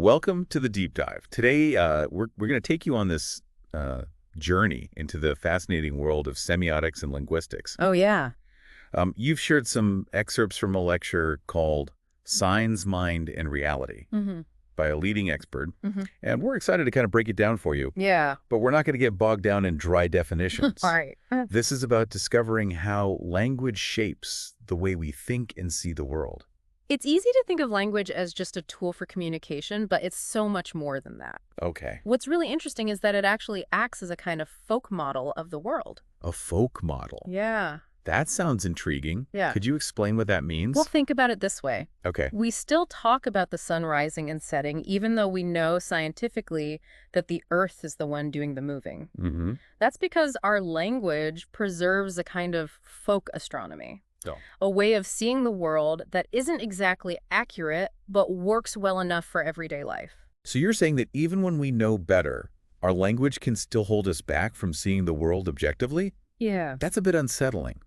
Welcome to the deep dive. Today, we're going to take you on this journey into the fascinating world of semiotics and linguistics. Oh, yeah. You've shared some excerpts from a lecture called Signs, Mind, and Reality Mm-hmm. by a leading expert, Mm-hmm. and we're excited to kind of break it down for you. Yeah. But we're not going to get bogged down in dry definitions. All right. This is about discovering how language shapes the way we think and see the world. It's easy to think of language as just a tool for communication, but it's so much more than that. Okay. What's really interesting is that it actually acts as a kind of folk model of the world. A folk model. Yeah. That sounds intriguing. Yeah. Could you explain what that means? Well, think about it this way. Okay. We still talk about the sun rising and setting, even though we know scientifically that the earth is the one doing the moving. Mm-hmm. That's because our language preserves a kind of folk astronomy. Oh. A way of seeing the world that isn't exactly accurate, but works well enough for everyday life. So you're saying that even when we know better, our language can still hold us back from seeing the world objectively? Yeah. That's a bit unsettling.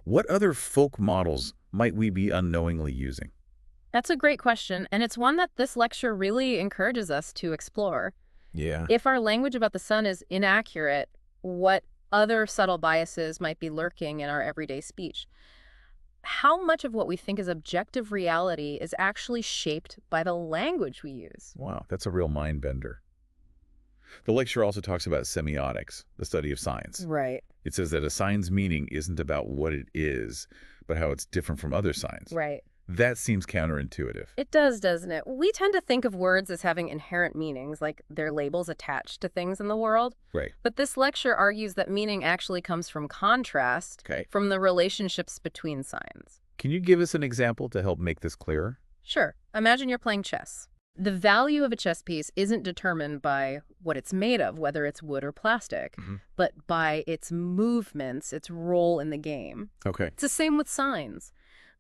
What other folk models might we be unknowingly using? That's a great question, and it's one that this lecture really encourages us to explore. Yeah. If our language about the sun is inaccurate, what other subtle biases might be lurking in our everyday speech? How much of what we think is objective reality is actually shaped by the language we use? Wow, that's a real mind bender. The lecture also talks about semiotics, the study of signs. Right. It says that a sign's meaning isn't about what it is, but how it's different from other signs. Right. That seems counterintuitive. It does, doesn't it? We tend to think of words as having inherent meanings, like they're labels attached to things in the world. Right. But this lecture argues that meaning actually comes from contrast, Okay. from the relationships between signs. Can you give us an example to help make this clearer? Sure. Imagine you're playing chess. The value of a chess piece isn't determined by what it's made of, whether it's wood or plastic, but by its movements, its role in the game. Okay. It's the same with signs.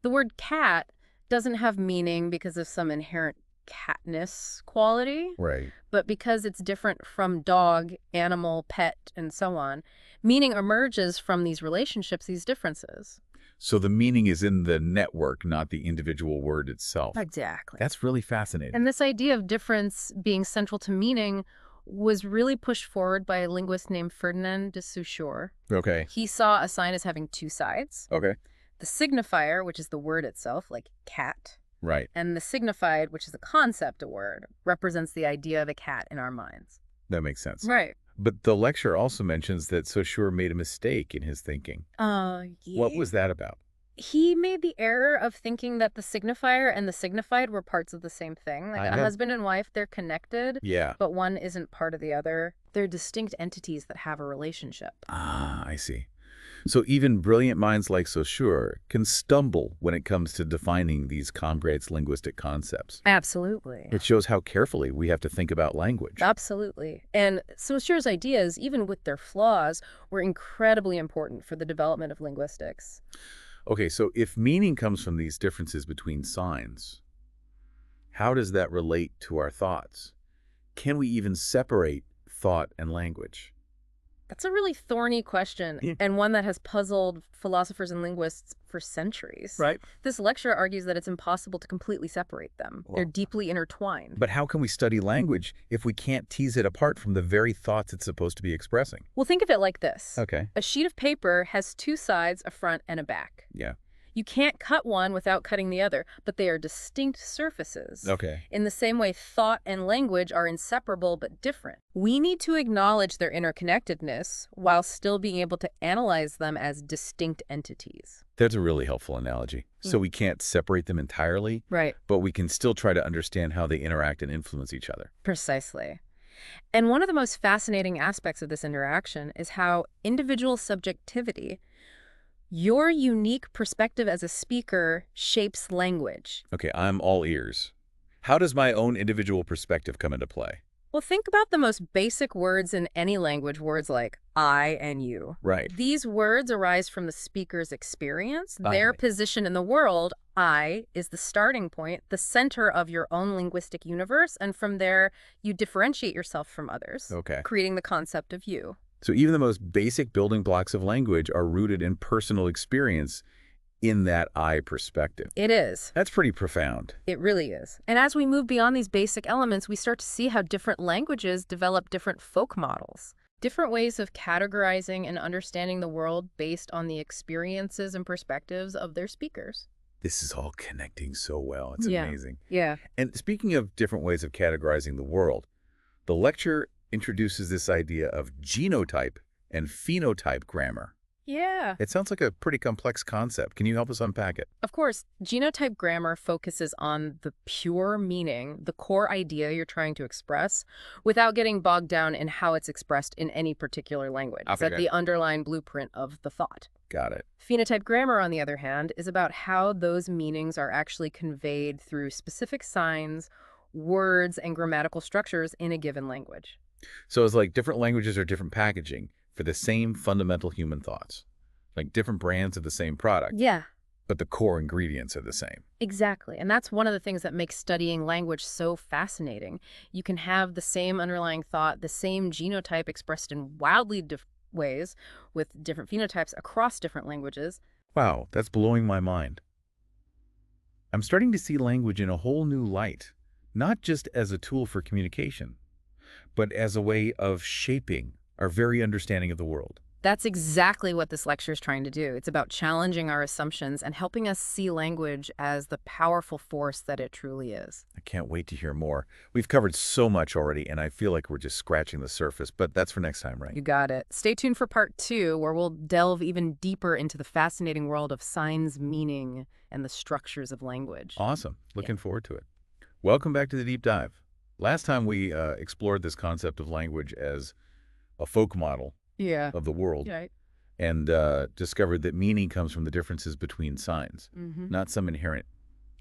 The word cat doesn't have meaning because of some inherent catness quality, Right. but because it's different from dog, animal, pet, and so on. Meaning emerges from these relationships, these differences. So the meaning is in the network, not the individual word itself. Exactly. That's really fascinating. And this idea of difference being central to meaning was really pushed forward by a linguist named Ferdinand de Saussure. Okay. He saw a sign as having two sides. Okay. The signifier, which is the word itself, like cat, Right. and the signified, which is a concept, a word, represents the idea of a cat in our minds. That makes sense. Right. But the lecture also mentions that Saussure made a mistake in his thinking. Yeah. What was that about? He made the error of thinking that the signifier and the signified were parts of the same thing. Like a husband and wife, they're connected, Yeah. but one isn't part of the other. They're distinct entities that have a relationship. Ah, I see. So even brilliant minds like Saussure can stumble when it comes to defining these complex linguistic concepts. Absolutely. It shows how carefully we have to think about language. Absolutely. And Saussure's ideas, even with their flaws, were incredibly important for the development of linguistics. Okay, so if meaning comes from these differences between signs, how does that relate to our thoughts? Can we even separate thought and language? That's a really thorny question, and one that has puzzled philosophers and linguists for centuries. Right. This lecture argues that it's impossible to completely separate them. They're deeply intertwined. But how can we study language if we can't tease it apart from the very thoughts it's supposed to be expressing? Well, think of it like this. Okay. A sheet of paper has two sides, a front and a back. Yeah. You can't cut one without cutting the other, but they are distinct surfaces. Okay. In the same way, thought and language are inseparable but different. We need to acknowledge their interconnectedness while still being able to analyze them as distinct entities. That's a really helpful analogy. So we can't separate them entirely, Right. but we can still try to understand how they interact and influence each other. Precisely. And one of the most fascinating aspects of this interaction is how individual subjectivity, your unique perspective as a speaker, shapes language. Okay, I'm all ears. How does my own individual perspective come into play? Well, think about the most basic words in any language, words like I and you. Right. These words arise from the speaker's experience, I their see. position in the world. I is the starting point, the center of your own linguistic universe, and from there, you differentiate yourself from others, Okay. creating the concept of you. So even the most basic building blocks of language are rooted in personal experience in that I perspective. It is. That's pretty profound. It really is. And as we move beyond these basic elements, we start to see how different languages develop different folk models, different ways of categorizing and understanding the world based on the experiences and perspectives of their speakers. This is all connecting so well. It's Yeah. amazing. Yeah. And speaking of different ways of categorizing the world, the lecture introduces this idea of genotype and phenotype grammar. Yeah. It sounds like a pretty complex concept. Can you help us unpack it? Of course, genotype grammar focuses on the pure meaning, the core idea you're trying to express, without getting bogged down in how it's expressed in any particular language. It's at the underlying blueprint of the thought. Got it. Phenotype grammar, on the other hand, is about how those meanings are actually conveyed through specific signs, words, and grammatical structures in a given language. So it's like different languages are different packaging for the same fundamental human thoughts. Like different brands of the same product, Yeah. but the core ingredients are the same. Exactly. And that's one of the things that makes studying language so fascinating. You can have the same underlying thought, the same genotype expressed in wildly different ways with different phenotypes across different languages. Wow, that's blowing my mind. I'm starting to see language in a whole new light, not just as a tool for communication, but as a way of shaping our very understanding of the world. That's exactly what this lecture is trying to do. It's about challenging our assumptions and helping us see language as the powerful force that it truly is. I can't wait to hear more. We've covered so much already, and I feel like we're just scratching the surface, but that's for next time, right? You got it. Stay tuned for part 2, where we'll delve even deeper into the fascinating world of signs, meaning, and the structures of language. Awesome. Looking forward to it. Welcome back to the Deep Dive. Last time we explored this concept of language as a folk model Yeah. of the world, Right. and discovered that meaning comes from the differences between signs, Mm-hmm. not some inherent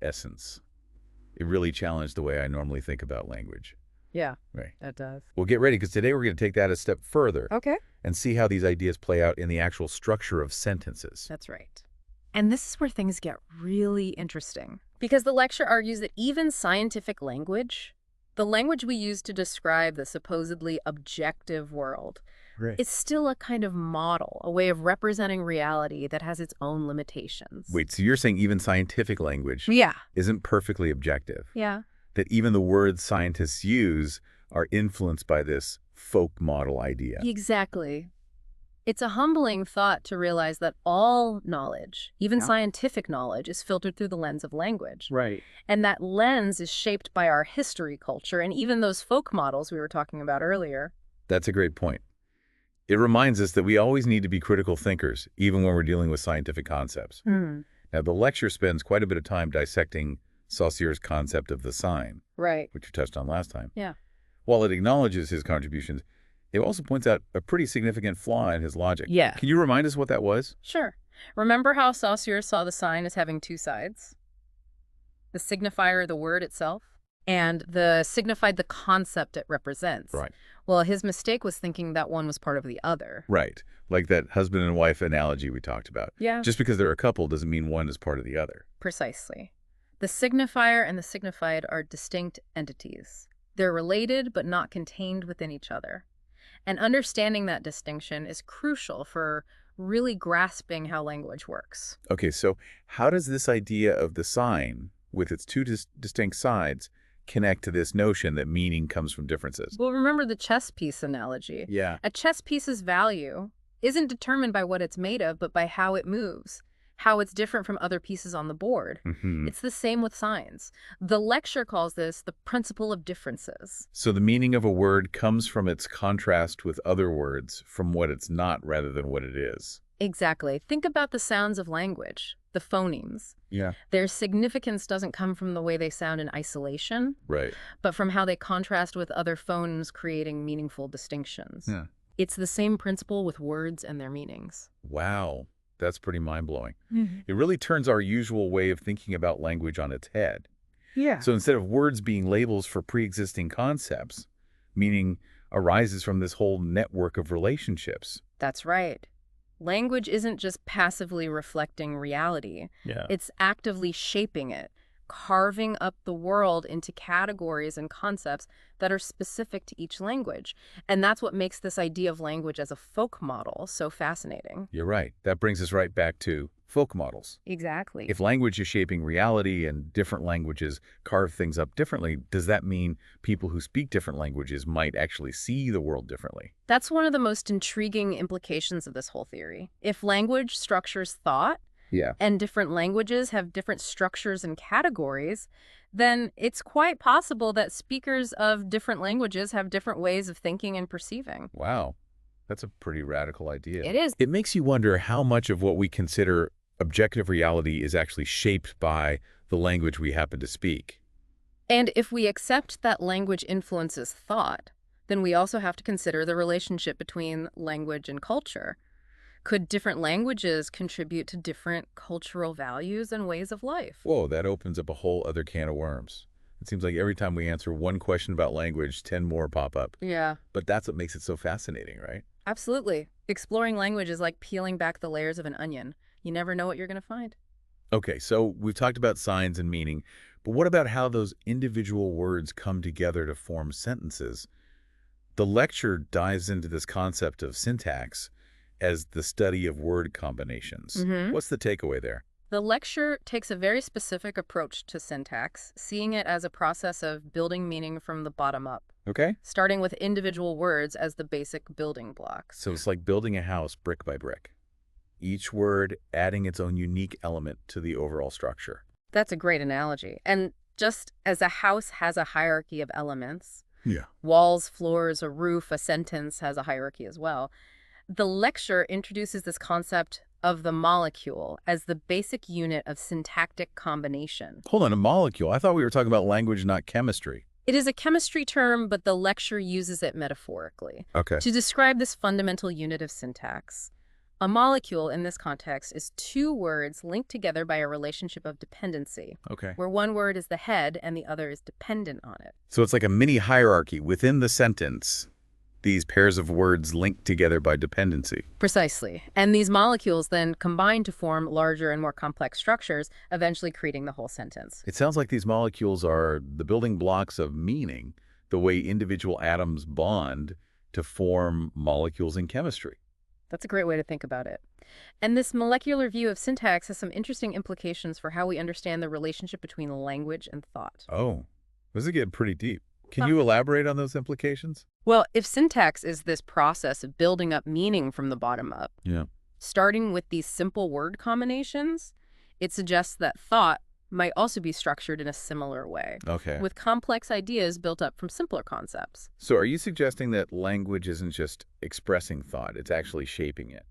essence. It really challenged the way I normally think about language. Yeah, Right. that does. Well, get ready, because today we're going to take that a step further Okay. and see how these ideas play out in the actual structure of sentences. That's right. And this is where things get really interesting. Because the lecture argues that even scientific language, the language we use to describe the supposedly objective world, Right. is still a kind of model, a way of representing reality that has its own limitations. Wait, so you're saying even scientific language Yeah. isn't perfectly objective? Yeah. That even the words scientists use are influenced by this folk model idea? Exactly. It's a humbling thought to realize that all knowledge, even scientific knowledge, is filtered through the lens of language. Right. And that lens is shaped by our history, culture, and even those folk models we were talking about earlier. That's a great point. It reminds us that we always need to be critical thinkers, even when we're dealing with scientific concepts. Now, the lecture spends quite a bit of time dissecting Saussure's concept of the sign, Right. which you touched on last time. Yeah. While it acknowledges his contributions, it also points out a pretty significant flaw in his logic. Yeah. Can you remind us what that was? Sure. Remember how Saussure saw the sign as having two sides? The signifier, the word itself, and the signified the concept it represents. Right. Well, his mistake was thinking that one was part of the other. Right. Like that husband and wife analogy we talked about. Yeah. Just because they're a couple doesn't mean one is part of the other. Precisely. The signifier and the signified are distinct entities. They're related but not contained within each other. And understanding that distinction is crucial for really grasping how language works. Okay, so how does this idea of the sign, with its two distinct sides, connect to this notion that meaning comes from differences? Well, remember the chess piece analogy. Yeah. A chess piece's value isn't determined by what it's made of, but by how it moves, how it's different from other pieces on the board. Mm-hmm. It's the same with signs. The lecture calls this the principle of differences. So the meaning of a word comes from its contrast with other words, from what it's not rather than what it is. Exactly. Think about the sounds of language, the phonemes. Yeah. Their significance doesn't come from the way they sound in isolation, Right. but from how they contrast with other phonemes, creating meaningful distinctions. Yeah. It's the same principle with words and their meanings. Wow. That's pretty mind-blowing. It really turns our usual way of thinking about language on its head. Yeah. So instead of words being labels for pre-existing concepts, meaning arises from this whole network of relationships. That's right. Language isn't just passively reflecting reality. Yeah. It's actively shaping it, carving up the world into categories and concepts that are specific to each language. And that's what makes this idea of language as a folk model so fascinating. You're right. That brings us right back to folk models. Exactly. If language is shaping reality and different languages carve things up differently, does that mean people who speak different languages might actually see the world differently? That's one of the most intriguing implications of this whole theory. If language structures thought, Yeah. and different languages have different structures and categories, then it's quite possible that speakers of different languages have different ways of thinking and perceiving. Wow. That's a pretty radical idea. It is. It makes you wonder how much of what we consider objective reality is actually shaped by the language we happen to speak. And if we accept that language influences thought, then we also have to consider the relationship between language and culture. Could different languages contribute to different cultural values and ways of life? Whoa, that opens up a whole other can of worms. It seems like every time we answer one question about language, 10 more pop up. Yeah, But that's what makes it so fascinating, right? absolutely. Exploring language is like peeling back the layers of an onion. You never know what you're going to find. Okay, so we've talked about signs and meaning, but what about how those individual words come together to form sentences? The lecture dives into this concept of syntax as the study of word combinations. What's the takeaway there? The lecture takes a very specific approach to syntax, seeing it as a process of building meaning from the bottom up, Okay. starting with individual words as the basic building blocks. So it's like building a house brick by brick. Each word adding its own unique element to the overall structure. That's a great analogy. And just as a house has a hierarchy of elements, Yeah. walls, floors, a roof, a sentence has a hierarchy as well, the lecture introduces this concept of the molecule as the basic unit of syntactic combination. Hold on, a molecule. I thought we were talking about language, not chemistry. It is a chemistry term, but the lecture uses it metaphorically Okay. to describe this fundamental unit of syntax. A molecule in this context is two words linked together by a relationship of dependency, Okay. where one word is the head and the other is dependent on it. So it's like a mini hierarchy within the sentence. These pairs of words linked together by dependency. Precisely. And these molecules then combine to form larger and more complex structures, eventually creating the whole sentence. It sounds like these molecules are the building blocks of meaning, the way individual atoms bond to form molecules in chemistry. That's a great way to think about it. And this molecular view of syntax has some interesting implications for how we understand the relationship between language and thought. Oh, this is getting pretty deep. Can you elaborate on those implications? Well, if syntax is this process of building up meaning from the bottom up, Yeah. starting with these simple word combinations, it suggests that thought might also be structured in a similar way, Okay. with complex ideas built up from simpler concepts. So are you suggesting that language isn't just expressing thought, it's actually shaping it?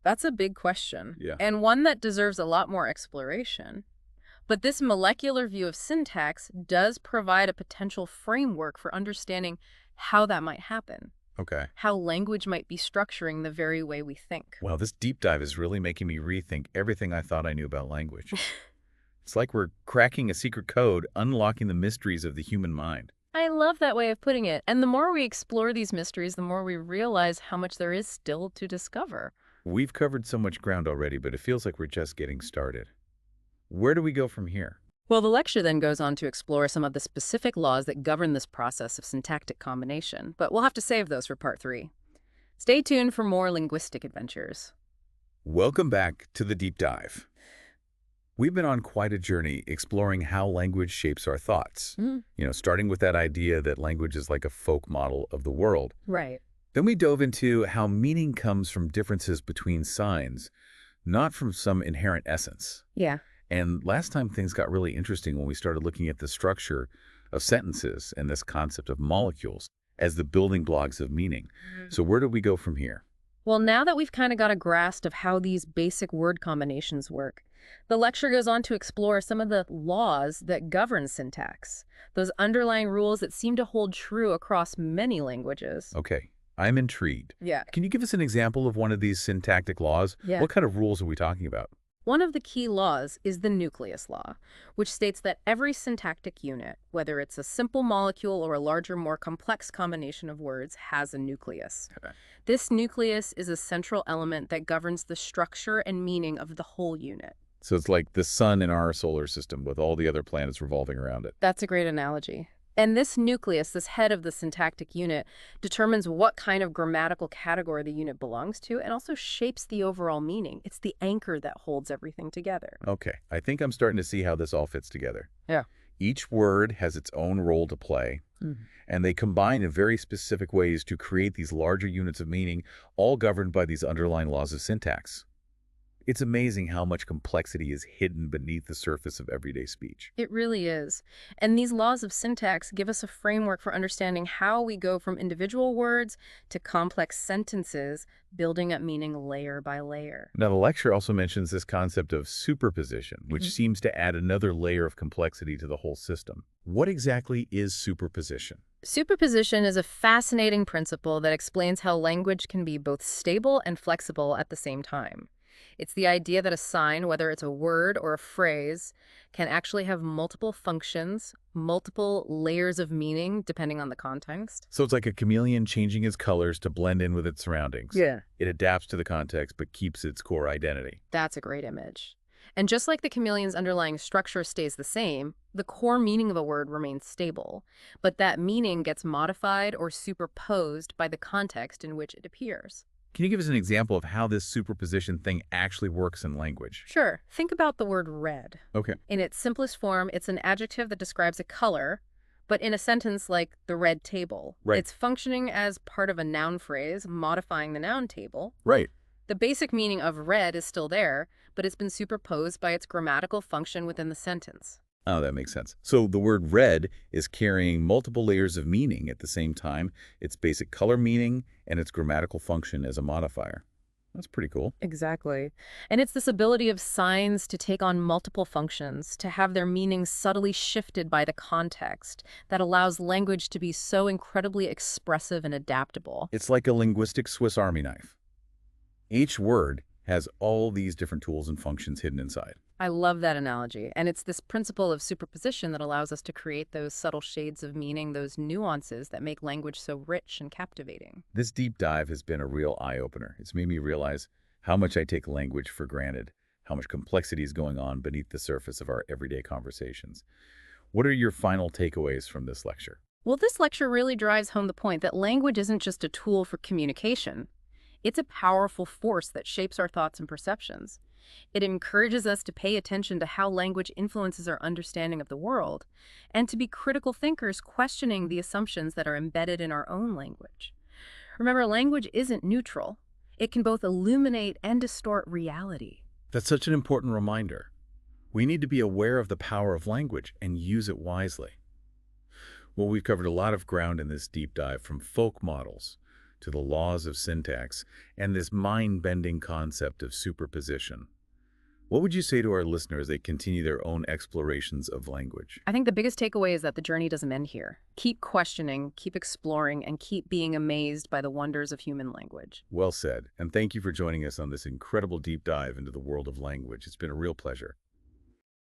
That's a big question, Yeah. and one that deserves a lot more exploration. But this molecular view of syntax does provide a potential framework for understanding how that might happen, Okay. how language might be structuring the very way we think. Well, this deep dive is really making me rethink everything I thought I knew about language. It's like we're cracking a secret code, unlocking the mysteries of the human mind. I love that way of putting it. And the more we explore these mysteries, the more we realize how much there is still to discover. We've covered so much ground already, but it feels like we're just getting started. Where do we go from here? Well, the lecture then goes on to explore some of the specific laws that govern this process of syntactic combination, but we'll have to save those for part 3. Stay tuned for more linguistic adventures. Welcome back to the deep dive. We've been on quite a journey exploring how language shapes our thoughts. Starting with that idea that language is like a folk model of the world. Right. Then we dove into how meaning comes from differences between signs, not from some inherent essence. Yeah. And last time things got really interesting when we started looking at the structure of sentences and this concept of molecules as the building blocks of meaning. So where do we go from here? Well, now that we've kind of got a grasp of how these basic word combinations work, the lecture goes on to explore some of the laws that govern syntax, those underlying rules that seem to hold true across many languages. Okay, I'm intrigued. Yeah. Can you give us an example of one of these syntactic laws? Yeah. What kind of rules are we talking about? One of the key laws is the nucleus law, which states that every syntactic unit, whether it's a simple molecule or a larger, more complex combination of words, has a nucleus. Okay. This nucleus is a central element that governs the structure and meaning of the whole unit. So it's like the sun in our solar system with all the other planets revolving around it. That's a great analogy. And this nucleus, this head of the syntactic unit, determines what kind of grammatical category the unit belongs to and also shapes the overall meaning. It's the anchor that holds everything together. Okay, I think I'm starting to see how this all fits together. Yeah. Each word has its own role to play, and they combine in very specific ways to create these larger units of meaning, all governed by these underlying laws of syntax. It's amazing how much complexity is hidden beneath the surface of everyday speech. It really is. And these laws of syntax give us a framework for understanding how we go from individual words to complex sentences, building up meaning layer by layer. Now, the lecture also mentions this concept of superposition, which seems to add another layer of complexity to the whole system. What exactly is superposition? Superposition is a fascinating principle that explains how language can be both stable and flexible at the same time. It's the idea that a sign, whether it's a word or a phrase, can actually have multiple functions, multiple layers of meaning, depending on the context. So it's like a chameleon changing its colors to blend in with its surroundings. Yeah. It adapts to the context but keeps its core identity. That's a great image. And just like the chameleon's underlying structure stays the same, the core meaning of a word remains stable, but that meaning gets modified or superposed by the context in which it appears. Can you give us an example of how this superposition thing actually works in language? Sure. Think about the word red. Okay. In its simplest form, it's an adjective that describes a color, but in a sentence like the red table, Right. it's functioning as part of a noun phrase, modifying the noun table. Right. The basic meaning of red is still there, but it's been superposed by its grammatical function within the sentence. Oh, that makes sense. So the word red is carrying multiple layers of meaning at the same time, its basic color meaning and its grammatical function as a modifier. That's pretty cool. Exactly. And it's this ability of signs to take on multiple functions, to have their meaning subtly shifted by the context, that allows language to be so incredibly expressive and adaptable. It's like a linguistic Swiss Army knife. Each word has all these different tools and functions hidden inside. I love that analogy. And it's this principle of superposition that allows us to create those subtle shades of meaning, those nuances that make language so rich and captivating. This deep dive has been a real eye-opener. It's made me realize how much I take language for granted, how much complexity is going on beneath the surface of our everyday conversations. What are your final takeaways from this lecture? Well, this lecture really drives home the point that language isn't just a tool for communication. It's a powerful force that shapes our thoughts and perceptions. It encourages us to pay attention to how language influences our understanding of the world, and to be critical thinkers questioning the assumptions that are embedded in our own language. Remember, language isn't neutral. It can both illuminate and distort reality. That's such an important reminder. We need to be aware of the power of language and use it wisely. Well, we've covered a lot of ground in this deep dive, from folk models to the laws of syntax and this mind-bending concept of superposition. What would you say to our listeners as they continue their own explorations of language? I think the biggest takeaway is that the journey doesn't end here. Keep questioning, keep exploring, and keep being amazed by the wonders of human language. Well said, and thank you for joining us on this incredible deep dive into the world of language. It's been a real pleasure.